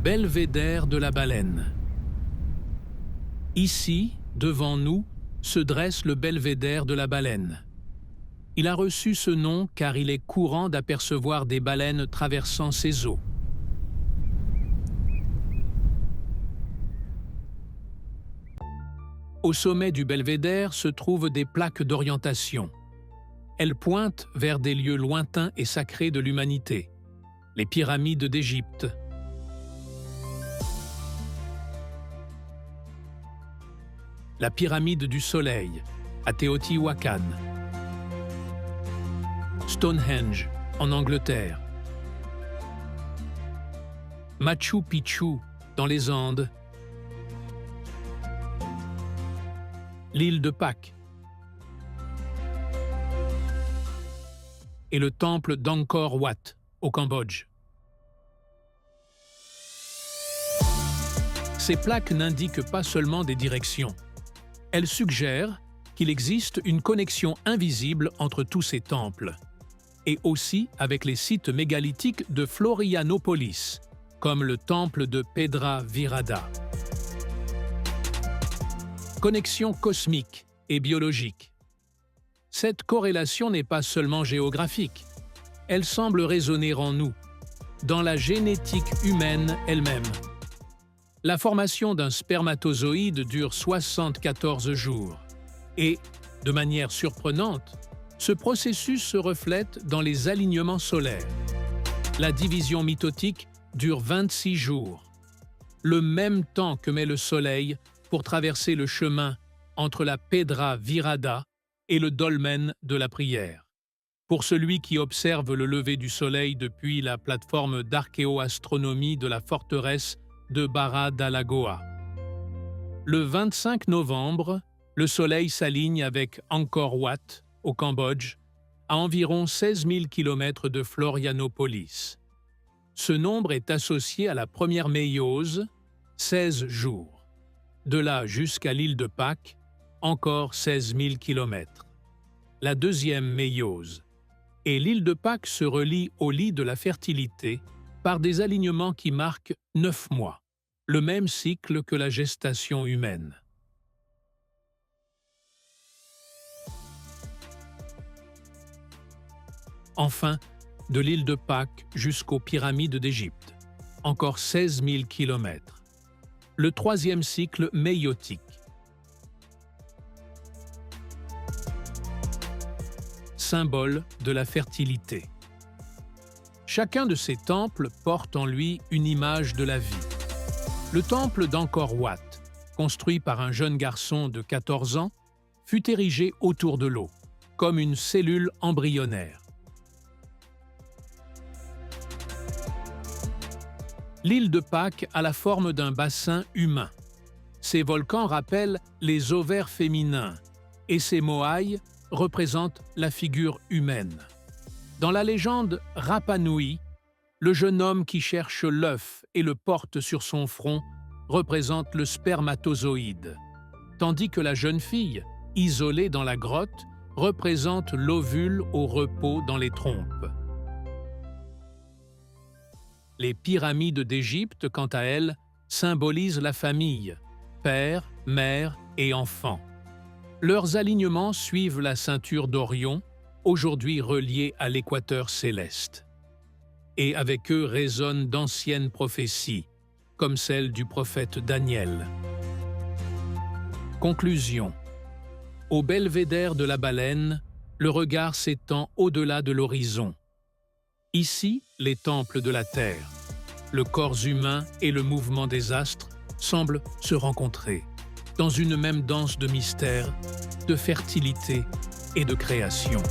belvédère de la baleine. Ici, devant nous, se dresse le belvédère de la baleine. Il a reçu ce nom car il est courant d'apercevoir des baleines traversant ses eaux. Au sommet du belvédère se trouvent des plaques d'orientation. Elles pointent vers des lieux lointains et sacrés de l'humanité, les pyramides d'Égypte, la pyramide du Soleil, à Teotihuacan, Stonehenge, en Angleterre, Machu Picchu, dans les Andes, l'île de Pâques et le temple d'Angkor Wat, au Cambodge. Ces plaques n'indiquent pas seulement des directions. Elles suggèrent qu'il existe une connexion invisible entre tous ces temples, et aussi avec les sites mégalithiques de Florianopolis, comme le temple de Pedra Virada. Connexion cosmique et biologique. Cette corrélation n'est pas seulement géographique, elle semble résonner en nous, dans la génétique humaine elle-même. La formation d'un spermatozoïde dure 74 jours et, de manière surprenante, ce processus se reflète dans les alignements solaires. La division mitotique dure 26 jours, le même temps que met le Soleil pour traverser le chemin entre la Pedra Virada et le dolmen de la prière. Pour celui qui observe le lever du Soleil depuis la plateforme d'archéoastronomie de la forteresse de Barra da Lagoa. Le 25 novembre, le Soleil s'aligne avec Angkor Wat, au Cambodge, à environ 16 000 km de Florianopolis. Ce nombre est associé à la première méiose, 16 jours. De là jusqu'à l'île de Pâques, encore 16 000 km. La deuxième méiose. Et l'île de Pâques se relie au lit de la fertilité par des alignements qui marquent 9 mois, le même cycle que la gestation humaine. Enfin, de l'île de Pâques jusqu'aux pyramides d'Égypte, encore 16 000 km. Le troisième cycle méiotique. Symbole de la fertilité. Chacun de ces temples porte en lui une image de la vie. Le temple d'Angkor Wat, construit par un jeune garçon de 14 ans, fut érigé autour de l'eau, comme une cellule embryonnaire. L'île de Pâques a la forme d'un bassin humain. Ces volcans rappellent les ovaires féminins et ces moailles représentent la figure humaine. Dans la légende Rapa Nui, le jeune homme qui cherche l'œuf et le porte sur son front représente le spermatozoïde, tandis que la jeune fille, isolée dans la grotte, représente l'ovule au repos dans les trompes. Les pyramides d'Égypte, quant à elles, symbolisent la famille, père, mère et enfant. Leurs alignements suivent la ceinture d'Orion, aujourd'hui reliée à l'équateur céleste. Et avec eux résonnent d'anciennes prophéties, comme celle du prophète Daniel. Conclusion. Au belvédère de la baleine, le regard s'étend au-delà de l'horizon. Ici, les temples de la Terre, le corps humain et le mouvement des astres semblent se rencontrer dans une même danse de mystère, de fertilité et de création.